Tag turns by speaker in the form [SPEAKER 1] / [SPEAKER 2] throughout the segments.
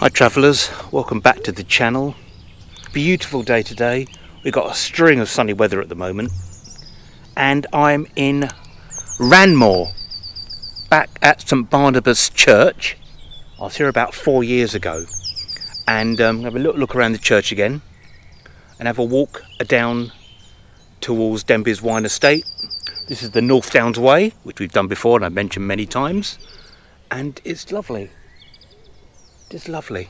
[SPEAKER 1] Hi travellers, welcome back to the channel. Beautiful day today. We've got a string of sunny weather at the moment and I'm in Ranmore, back at St Barnabas Church. I was here about 4 years ago and have a little look around the church again and have a walk down towards Denbies Wine Estate. This is the North Downs Way, which we've done before and I've mentioned many times, and it's lovely. It's lovely.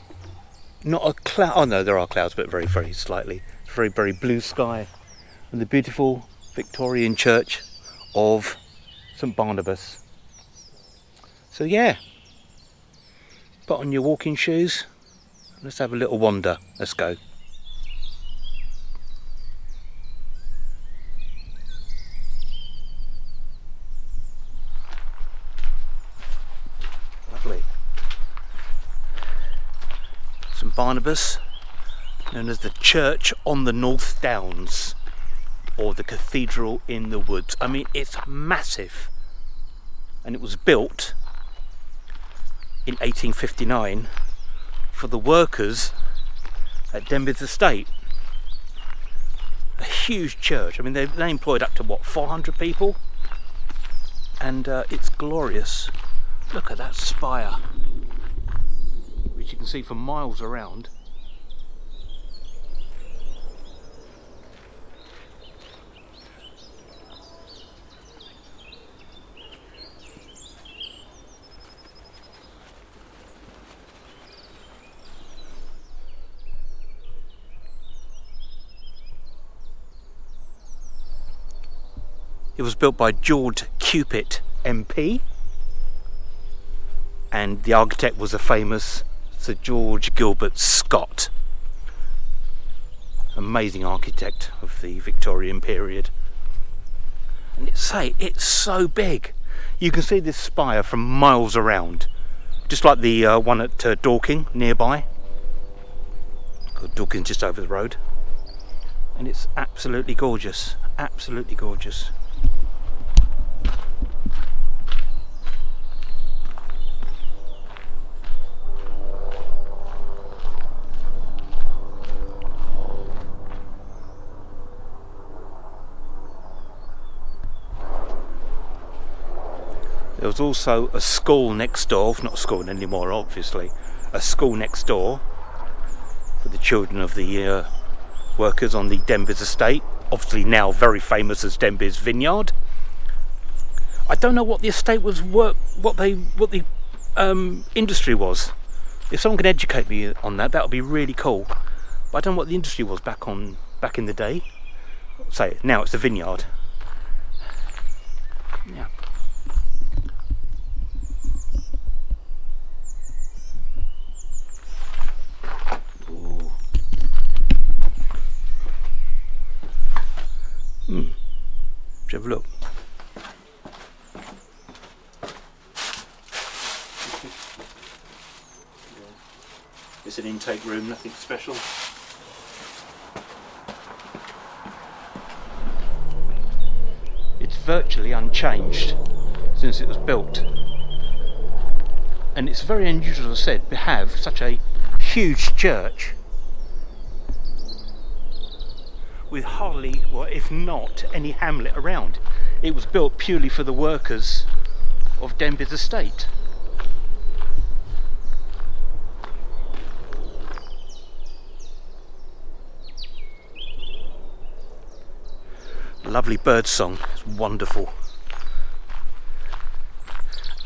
[SPEAKER 1] Not a cloud. Oh no, there are clouds, but very, very slightly. It's very, very blue sky, and the beautiful Victorian church of St Barnabas. So yeah, put on your walking shoes. Let's have a little wander. Let's go. Lovely. St Barnabas, known as the church on the North Downs, or the cathedral in the woods. I mean, it's massive, and it was built in 1859 for the workers at Denbies Estate. A huge church. I mean, they employed up to what, 400 people, and it's glorious. Look at that spire, which you can see for miles around. It was built by George Cupit MP, and the architect was a famous Sir George Gilbert Scott, amazing architect of the Victorian period. And it's so big. You can see this spire from miles around, just like the one at Dorking nearby. Dorking's just over the road, and it's absolutely gorgeous. Absolutely gorgeous. There was also a school next door, not a school anymore obviously, a school next door for the children of the workers on the Denbies Estate, obviously now very famous as Denbies Vineyard. I don't know what the estate was, what the industry was. If someone could educate me on that, that would be really cool. But I don't know what the industry was back in the day. Say now it's a vineyard. Yeah. Let's have a look. It's an intake room, nothing special. It's virtually unchanged since it was built. And it's very unusual, as I said, to have such a huge church with hardly, well, if not any hamlet around. It was built purely for the workers of Denbies Estate. Lovely bird song, it's wonderful.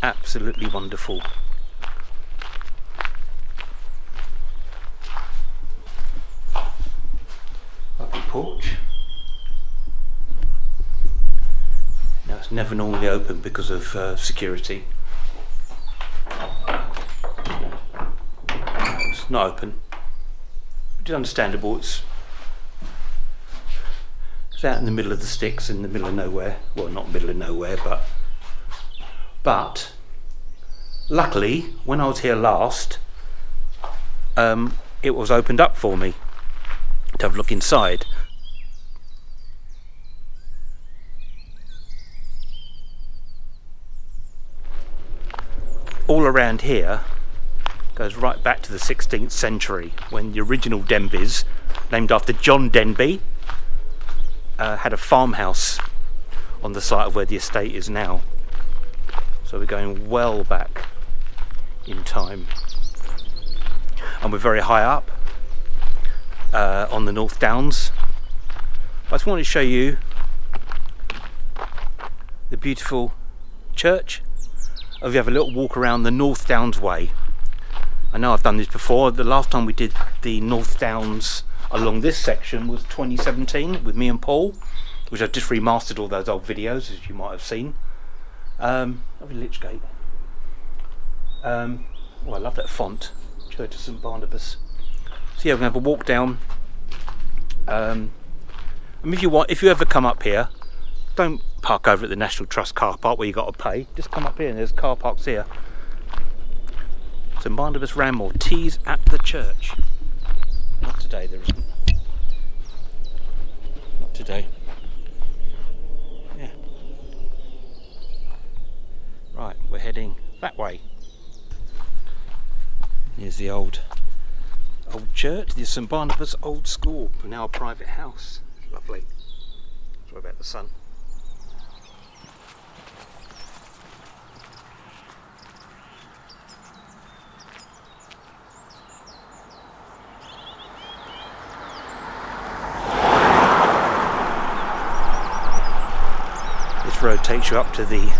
[SPEAKER 1] Absolutely wonderful. Porch. Now it's never normally open because of security. It's not open, which is understandable. It's out in the middle of the sticks, in the middle of nowhere. Well, not middle of nowhere, but luckily when I was here last, it was opened up for me to have a look inside. All around here Goes right back to the 16th century, when the original Denbies, named after John Denby, had a farmhouse on the site of where the estate is now. So we're going well back in time, and we're very high up on the North Downs. I just wanted to show you the beautiful church. If you have a little walk around the North Downs Way. I know I've done this before. The last time we did the North Downs along this section was 2017 with me and Paul, which I've just remastered all those old videos, as you might have seen. Lovely Lichgate. Oh, I love that font. Church of St Barnabas. So yeah, we're going to have a walk down. If you ever come up here, don't park over at the National Trust car park where you got to pay. Just come up here, and there's car parks here. St Barnabas Ranmore, teas at the church. Not today, there isn't. Not today. Yeah. Right, we're heading that way. Here's the old church, the St Barnabas Old School, now a private house. Lovely. Sorry about the sun. This road takes you up to the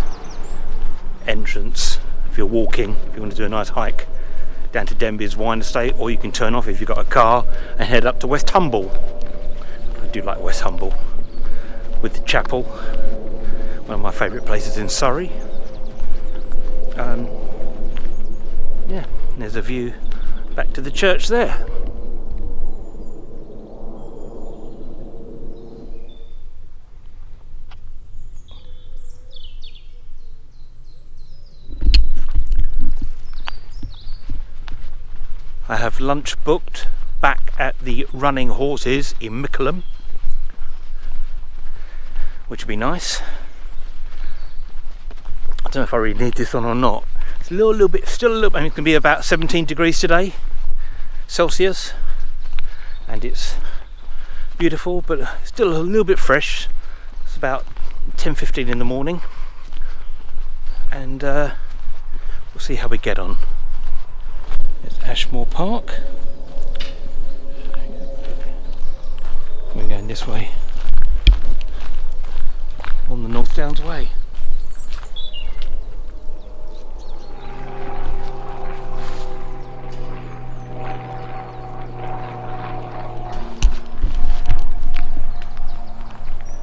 [SPEAKER 1] entrance if you're walking, if you want to do a nice hike down to Denbies Wine Estate, or you can turn off if you've got a car and head up to West Humble. I do like West Humble with the chapel, one of my favourite places in Surrey. Yeah, there's a view back to the church there. I have lunch booked back at the Running Horses in Mickelham, which would be nice. I don't know if I really need this on or not. It's a little bit, still a little bit, I mean, it's going to be about 17 degrees today, Celsius, and it's beautiful, but still a little bit fresh. It's about 10:15 in the morning, and we'll see how we get on. There's Ashmore Park. We're going this way on the North Downs Way.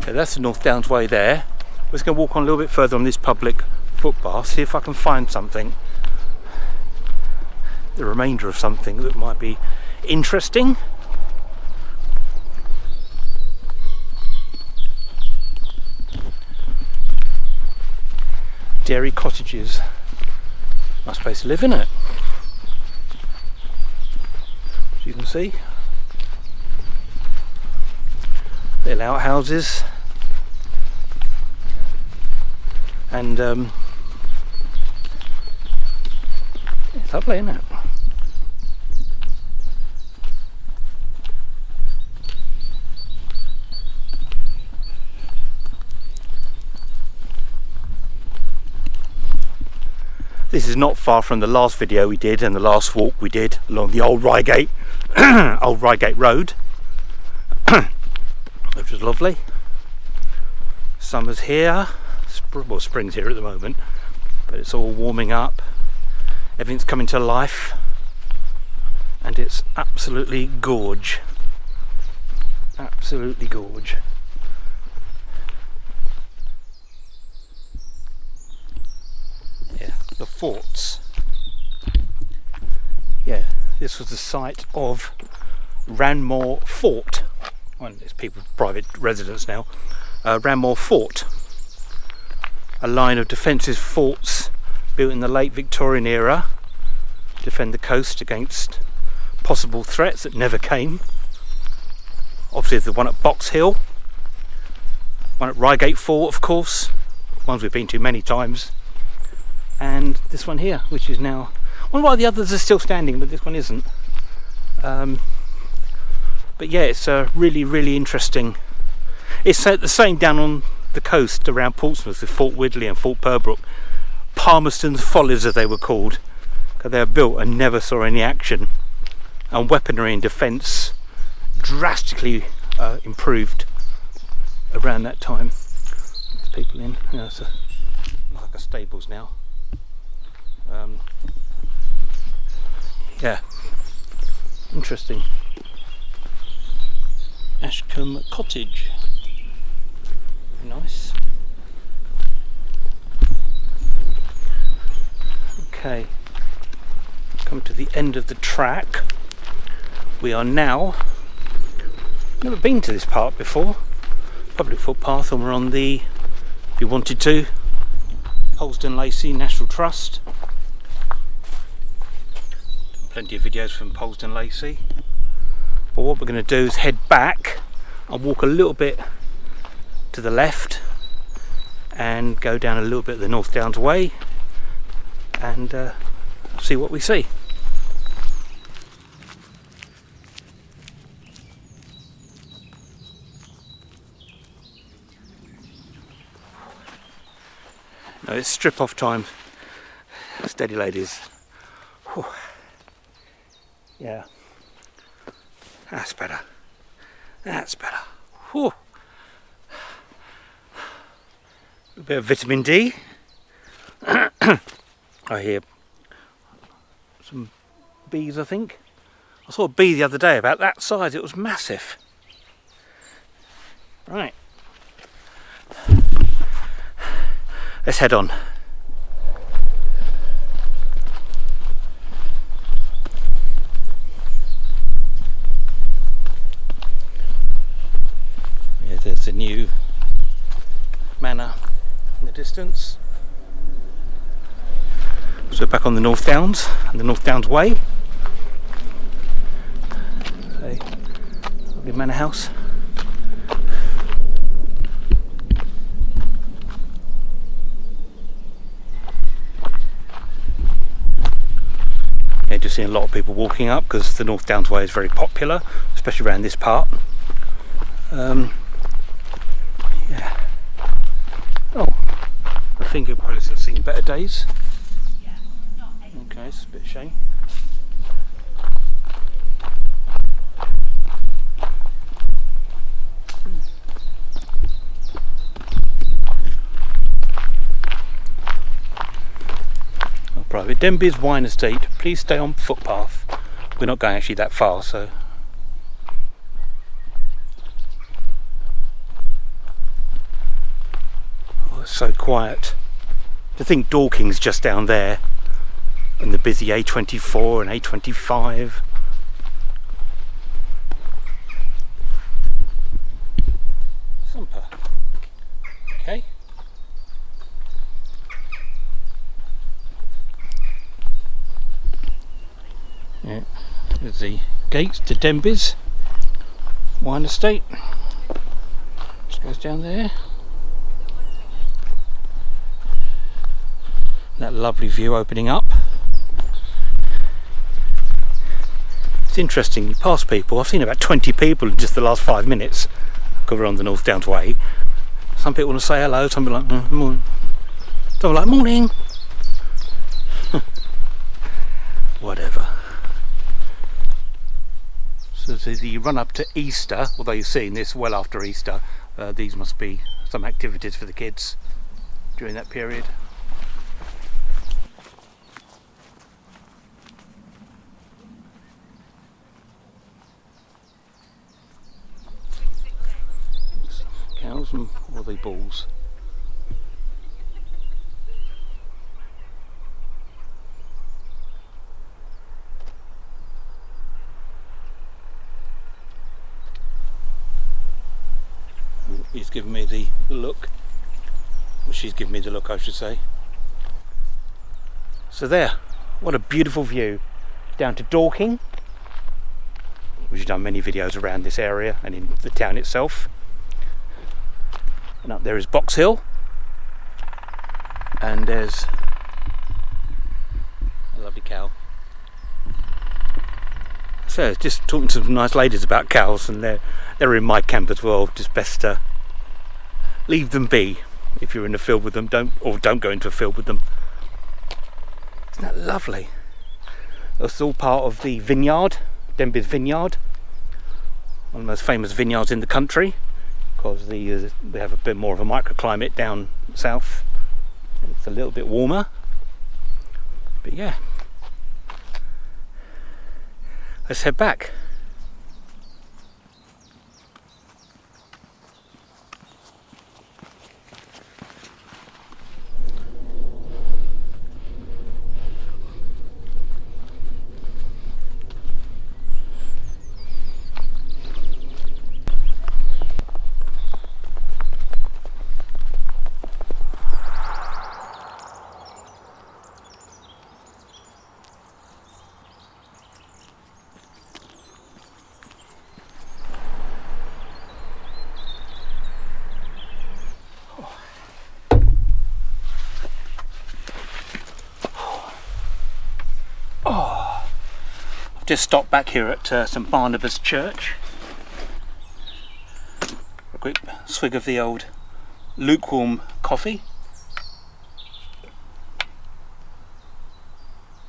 [SPEAKER 1] So that's the North Downs Way there. We're just going to walk on a little bit further on this public footpath, see if I can find something. The remainder of something that might be interesting. Dairy cottages. Nice place to live, isn't it? As you can see. Little outhouses. And it's lovely, isn't it? This is not far from the last video we did and the last walk we did along the old Reigate, old Reigate Road, which was lovely. Summer's here, well, spring's here at the moment, but it's all warming up. Everything's coming to life, and it's absolutely gorge. Absolutely gorge. The forts. Yeah, this was the site of Ranmore Fort. Well, it's people's private residence now. Ranmore Fort, a line of defensive forts built in the late Victorian era to defend the coast against possible threats that never came. Obviously the one at Box Hill, one at Reigate Fort, of course, ones we've been to many times, and this one here, which is now, wonder why the others are still standing but this one isn't. But yeah, it's really, really interesting. It's the same down on the coast around Portsmouth with Fort Widley and Fort Pembroke. Palmerston's Follies, as they were called, because they were built and never saw any action, and weaponry and defence drastically improved around that time. There's people in. Yeah, it's like a stables now. Yeah, interesting. Ashcombe Cottage. Nice. Okay, come to the end of the track. We are now, never been to this park before, public footpath, and we're on the, if you wanted to, Polesden Lacey National Trust. Plenty of videos from Polesden Lacey. But what we're going to do is head back and walk a little bit to the left and go down a little bit the North Downs way and see what we see. No, it's strip off time. Steady ladies. Whew. Yeah. That's better. That's better. Whew. A bit of vitamin D. I hear some bees, I think. I saw a bee the other day about that size. It was massive. Right. Let's head on. Yeah, there's a new manor in the distance. So we're back on the North Downs and the North Downs Way. A lovely manor house. Yeah, just seeing a lot of people walking up because the North Downs Way is very popular, especially around this part. Yeah. Oh, I think it probably has seen better days. Okay, it's a bit of a shame. Oh, private Denbies Wine Estate. Please stay on footpath. We're not going actually that far, so. Oh, it's so quiet. To think Dorking's just down there. And the busy A24 and A25. Sumper. Okay. Yeah, there's the gates to Denbies Wine Estate. Just goes down there. That lovely view opening up. It's interesting, you pass people, I've seen about 20 people in just the last 5 minutes because we're on the North Downs Way. Some people want to say hello, some people like morning. Some like morning. Whatever. So the run up to Easter, although you've seen this well after Easter, these must be some activities for the kids during that period. Cows and all the balls. He's given me the look. Well, she's given me the look, I should say. So there, what a beautiful view. Down to Dorking. We've done many videos around this area and in the town itself. And up there is Box Hill, and there's a lovely cow. So I was just talking to some nice ladies about cows, and they're in my camp as well. Just best to leave them be if you're in the field with them. Don't go into a field with them. Isn't that lovely? It's all part of the vineyard, Denbies Vineyard, one of the most famous vineyards in the country, because they have a bit more of a microclimate down south. It's a little bit warmer, but yeah, let's head back. Just stopped back here at St Barnabas Church. A quick swig of the old lukewarm coffee.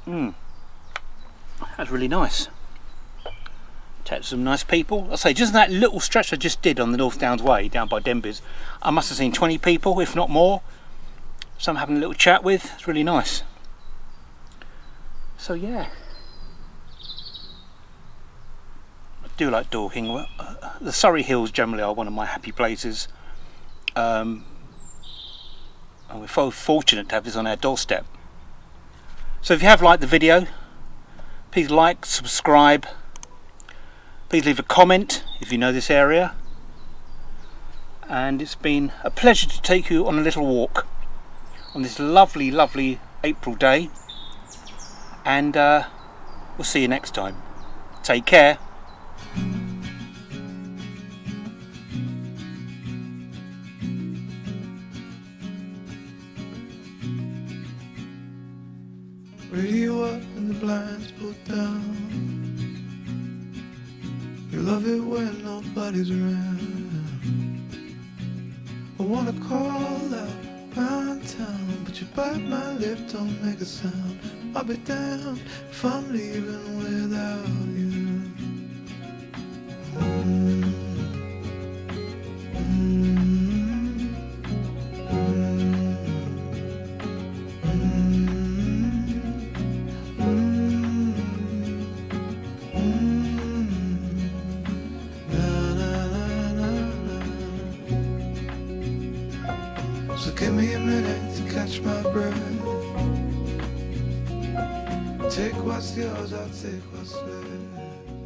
[SPEAKER 1] That's really nice. Chat to some nice people. I say, just that little stretch I just did on the North Downs Way down by Denbies, I must have seen 20 people, if not more. Some having a little chat with. It's really nice. So yeah. I do like Dorking. The Surrey Hills generally are one of my happy places, and we're so fortunate to have this on our doorstep. So if you have liked the video, please like, subscribe, please leave a comment if you know this area, and it's been a pleasure to take you on a little walk on this lovely April day, and we'll see you next time. Take care.
[SPEAKER 2] Radio up and the blinds pulled down. You love it when nobody's around. I wanna call out pound town, but you bite my lip, don't make a sound. I'll be damned if I'm leaving without you. So give me a minute to catch my breath. Take what's yours, I'll take what's left.